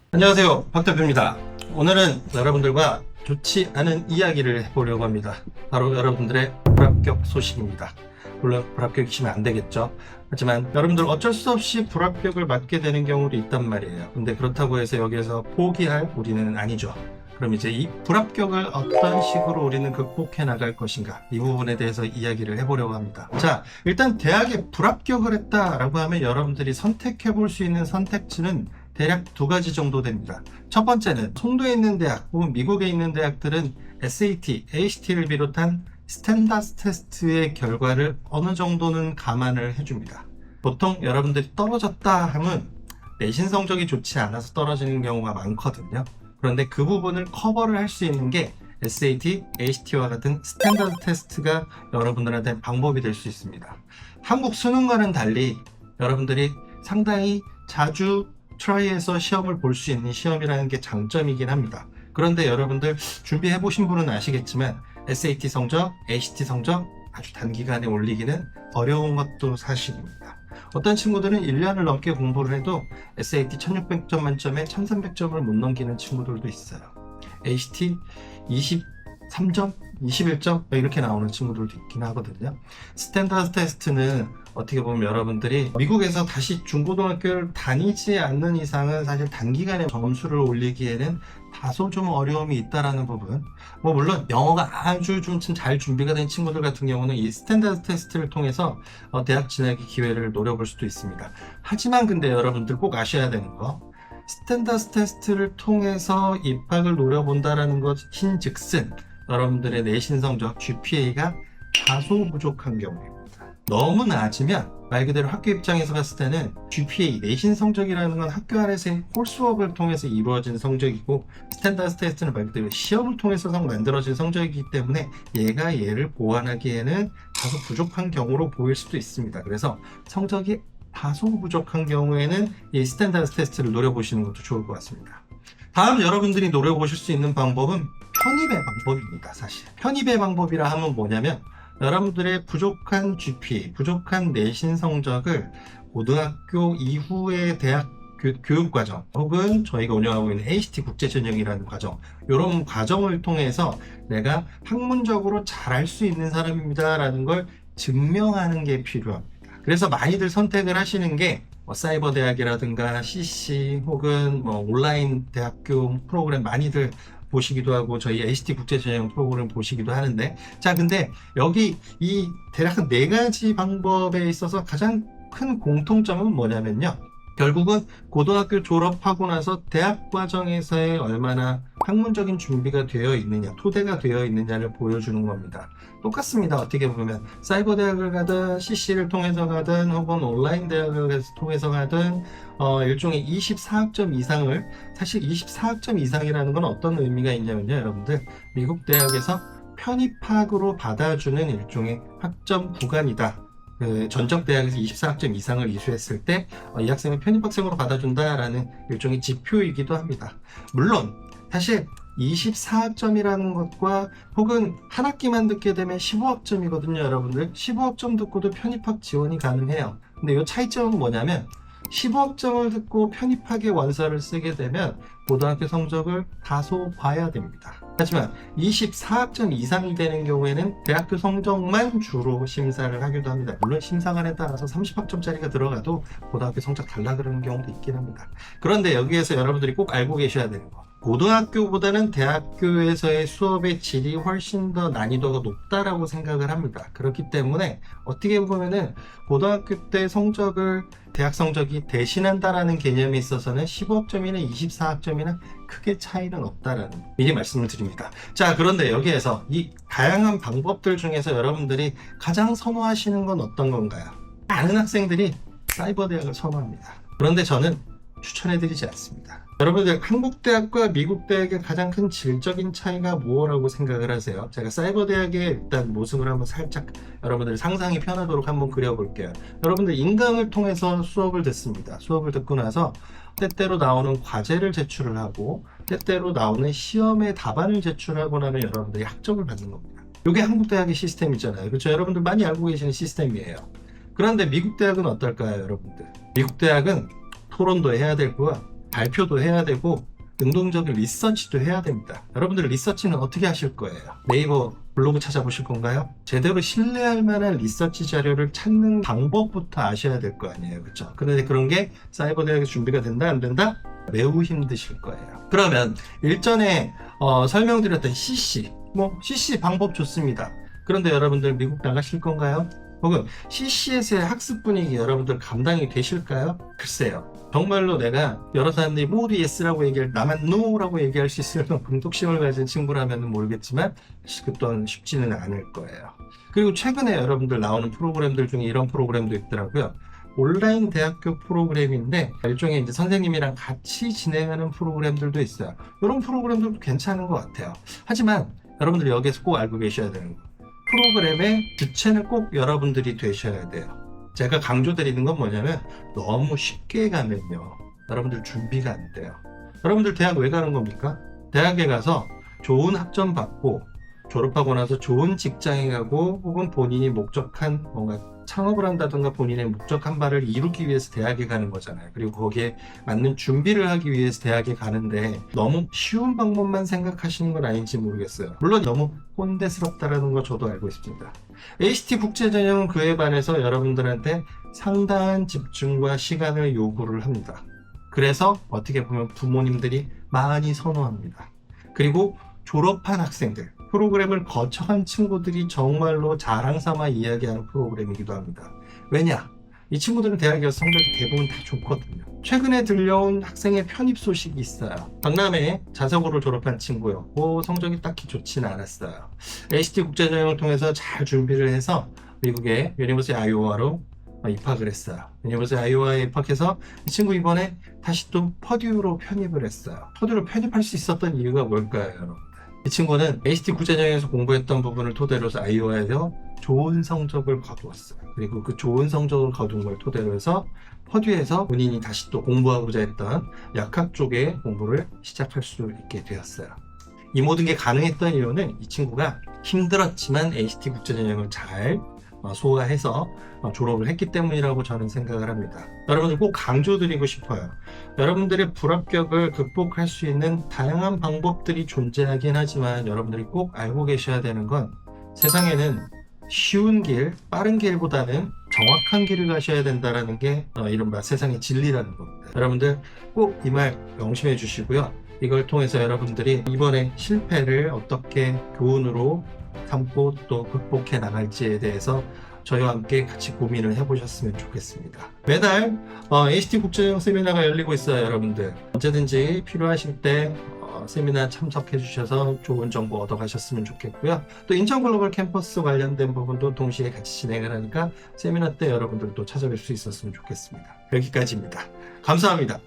안녕하세요, 박 대표입니다. 오늘은 여러분들과 좋지 않은 이야기를 해보려고 합니다. 바로 여러분들의 불합격 소식입니다. 물론 불합격이시면 안 되겠죠. 하지만 여러분들 어쩔 수 없이 불합격을 맞게 되는 경우도 있단 말이에요. 근데 그렇다고 해서 여기에서 포기할 우리는 아니죠. 그럼 이제 이 불합격을 어떤 식으로 우리는 극복해 나갈 것인가, 이 부분에 대해서 이야기를 해보려고 합니다. 자, 일단 대학에 불합격을 했다라고 하면 여러분들이 선택해 볼 수 있는 선택지는 대략 두 가지 정도 됩니다. 첫 번째는 송도에 있는 대학 혹은 미국에 있는 대학들은 SAT, ACT를 비롯한 스탠다드 테스트의 결과를 어느 정도는 감안을 해줍니다. 보통 여러분들이 떨어졌다 하면 내신 성적이 좋지 않아서 떨어지는 경우가 많거든요. 그런데 그 부분을 커버를 할 수 있는 게 SAT, ACT와 같은 스탠다드 테스트가 여러분들한테 방법이 될 수 있습니다. 한국 수능과는 달리 여러분들이 상당히 자주 트라이해서 시험을 볼 수 있는 시험이라는 게 장점이긴 합니다. 그런데 여러분들 준비해 보신 분은 아시겠지만 SAT 성적, ACT 성적 아주 단기간에 올리기는 어려운 것도 사실입니다. 어떤 친구들은 1년을 넘게 공부를 해도 SAT 1600점 만점에 1300점을 못 넘기는 친구들도 있어요. ACT 23점, 21점 이렇게 나오는 친구들도 있긴 하거든요. 스탠다드 테스트는 어떻게 보면 여러분들이 미국에서 다시 중고등학교를 다니지 않는 이상은 사실 단기간에 점수를 올리기에는 다소 좀 어려움이 있다라는 부분. 물론 영어가 아주 좀 잘 준비가 된 친구들 같은 경우는 이 스탠다드 테스트를 통해서 대학 진학의 기회를 노려볼 수도 있습니다. 하지만 근데 여러분들 꼭 아셔야 되는 거, 스탠다드 테스트를 통해서 입학을 노려본다라는 것인즉슨 여러분들의 내신 성적 GPA가 다소 부족한 경우입니다. 너무 낮으면 말 그대로 학교 입장에서 봤을 때는 GPA, 내신 성적이라는 건 학교 안에서의 콜수업을 통해서 이루어진 성적이고, 스탠다드 테스트는 말 그대로 시험을 통해서 만들어진 성적이기 때문에 얘가 얘를 보완하기에는 다소 부족한 경우로 보일 수도 있습니다. 그래서 성적이 다소 부족한 경우에는 이 스탠다드 테스트를 노려보시는 것도 좋을 것 같습니다. 다음 여러분들이 노려보실 수 있는 방법은 편입의 방법입니다. 사실 편입의 방법이라 하면 뭐냐면, 여러분들의 부족한 GPA, 부족한 내신 성적을 고등학교 이후의 대학 교육과정 혹은 저희가 운영하고 있는 ACT 국제전형이라는 과정, 이런 과정을 통해서 내가 학문적으로 잘할 수 있는 사람입니다 라는 걸 증명하는 게 필요합니다. 그래서 많이들 선택을 하시는 게 사이버 대학이라든가 CC 혹은 온라인 대학교 프로그램 많이들 보시기도 하고 저희 ACT 국제전형 프로그램 보시기도 하는데, 자 근데 여기 이 대략 네 가지 방법에 있어서 가장 큰 공통점은 뭐냐면요, 결국은 고등학교 졸업하고 나서 대학 과정에서의 얼마나 학문적인 준비가 되어 있느냐, 토대가 되어 있느냐를 보여주는 겁니다. 똑같습니다. 어떻게 보면 사이버 대학을 가든 CC를 통해서 가든 혹은 온라인 대학을 통해서 가든 일종의 24학점 이상을, 사실 24학점 이상이라는 건 어떤 의미가 있냐면요, 여러분들 미국 대학에서 편입학으로 받아주는 일종의 학점 구간이다. 전적 대학에서 24학점 이상을 이수했을 때 이 학생을 편입학생으로 받아준다라는 일종의 지표이기도 합니다. 물론 사실 24학점이라는 것과 혹은 한 학기만 듣게 되면 15학점이거든요, 여러분들. 15학점 듣고도 편입학 지원이 가능해요. 근데 이 차이점은 뭐냐면, 15학점을 듣고 편입학의 원서를 쓰게 되면 고등학교 성적을 다소 봐야 됩니다. 하지만 24학점 이상이 되는 경우에는 대학교 성적만 주로 심사를 하기도 합니다. 물론 심사관에 따라서 30학점짜리가 들어가도 고등학교 성적 달라 그러는 경우도 있긴 합니다. 그런데 여기에서 여러분들이 꼭 알고 계셔야 되는 거, 고등학교보다는 대학교에서의 수업의 질이 훨씬 더 난이도가 높다라고 생각을 합니다. 그렇기 때문에 어떻게 보면은 고등학교 때 성적을 대학 성적이 대신한다라는 개념에 있어서는 15학점이나 24학점이나 크게 차이는 없다라는 미리 말씀을 드립니다. 자, 그런데 여기에서 이 다양한 방법들 중에서 여러분들이 가장 선호하시는 건 어떤 건가요? 많은 학생들이 사이버 대학을 선호합니다. 그런데 저는 추천해드리지 않습니다. 여러분들 한국 대학과 미국 대학의 가장 큰 질적인 차이가 뭐라고 생각을 하세요? 제가 사이버 대학의 일단 모습을 한번 살짝 여러분들 상상이 편하도록 한번 그려볼게요. 여러분들 인강을 통해서 수업을 듣습니다. 수업을 듣고 나서 때때로 나오는 과제를 제출을 하고 때때로 나오는 시험의 답안을 제출하고 나면 여러분들이 학점을 받는 겁니다. 이게 한국 대학의 시스템이잖아요. 그렇죠? 여러분들 많이 알고 계시는 시스템이에요. 그런데 미국 대학은 어떨까요, 여러분들? 미국 대학은 토론도 해야 되고요, 발표도 해야 되고 능동적인 리서치도 해야 됩니다. 여러분들 리서치는 어떻게 하실 거예요? 네이버 블로그 찾아보실 건가요? 제대로 신뢰할 만한 리서치 자료를 찾는 방법부터 아셔야 될 거 아니에요. 그렇죠? 그런데 그런 게 사이버대학에서 준비가 된다 안 된다? 매우 힘드실 거예요. 그러면 일전에 설명드렸던 CC CC 방법 좋습니다. 그런데 여러분들 미국 나가실 건가요? 혹은 CC에서의 학습 분위기 여러분들 감당이 되실까요? 글쎄요. 정말로 내가 여러 사람들이 모두 예스라고 얘기할 나만 노라고 얘기할 수 있을 만큼 독심을 가진 친구라면 모르겠지만 그 또한 쉽지는 않을 거예요. 그리고 최근에 여러분들 나오는 프로그램들 중에 이런 프로그램도 있더라고요. 온라인 대학교 프로그램인데 일종의 이제 선생님이랑 같이 진행하는 프로그램들도 있어요. 이런 프로그램들도 괜찮은 것 같아요. 하지만 여러분들 여기에서 꼭 알고 계셔야 되는 거, 프로그램의 주체는 꼭 여러분들이 되셔야 돼요. 제가 강조드리는 건 뭐냐면 너무 쉽게 가면요 여러분들 준비가 안 돼요. 여러분들 대학 왜 가는 겁니까? 대학에 가서 좋은 학점 받고 졸업하고 나서 좋은 직장에 가고 혹은 본인이 목적한 뭔가 창업을 한다든가 본인의 목적한 바를 이루기 위해서 대학에 가는 거잖아요. 그리고 거기에 맞는 준비를 하기 위해서 대학에 가는데 너무 쉬운 방법만 생각하시는 건 아닌지 모르겠어요. 물론 너무 꼰대스럽다라는 거 저도 알고 있습니다. ACT 국제전형은 그에 반해서 여러분들한테 상당한 집중과 시간을 요구를 합니다. 그래서 어떻게 보면 부모님들이 많이 선호합니다. 그리고 졸업한 학생들, 프로그램을 거쳐간 친구들이 정말로 자랑 삼아 이야기하는 프로그램이기도 합니다. 왜냐? 이 친구들은 대학에 가서 성적이 대부분 다 좋거든요. 최근에 들려온 학생의 편입 소식이 있어요. 박람회 자사고를 졸업한 친구였고 성적이 딱히 좋지는 않았어요. ACT 국제전형을 통해서 잘 준비를 해서 미국의 유니버시티 아이오와로 입학을 했어요. 유니버시티 아이오와에 입학해서 이 친구 이번에 다시 또 퍼듀로 편입을 했어요. 퍼듀로 편입할 수 있었던 이유가 뭘까요, 여러분? 이 친구는 ACT 국제전형에서 공부했던 부분을 토대로 해서 아이오와에서 좋은 성적을 거두었어요. 그리고 그 좋은 성적을 거둔 걸 토대로 해서 퍼듀에서 본인이 다시 또 공부하고자 했던 약학 쪽의 공부를 시작할 수 있게 되었어요. 이 모든 게 가능했던 이유는 이 친구가 힘들었지만 ACT 국제전형을 잘 소화해서 졸업을 했기 때문이라고 저는 생각을 합니다. 여러분들 꼭 강조드리고 싶어요. 여러분들의 불합격을 극복할 수 있는 다양한 방법들이 존재하긴 하지만 여러분들이 꼭 알고 계셔야 되는 건 세상에는 쉬운 길, 빠른 길보다는 정확한 길을 가셔야 된다는 게 이른바 세상의 진리라는 겁니다. 여러분들 꼭 이 말 명심해 주시고요. 이걸 통해서 여러분들이 이번에 실패를 어떻게 교훈으로 삼고 또 극복해 나갈지에 대해서 저희와 함께 같이 고민을 해보셨으면 좋겠습니다. 매달 ACT 국제전형 세미나가 열리고 있어요. 여러분들 언제든지 필요하실 때 세미나 참석해 주셔서 좋은 정보 얻어 가셨으면 좋겠고요. 또 인천 글로벌 캠퍼스 관련된 부분도 동시에 같이 진행을 하니까 세미나 때 여러분들도 찾아뵐 수 있었으면 좋겠습니다. 여기까지입니다. 감사합니다.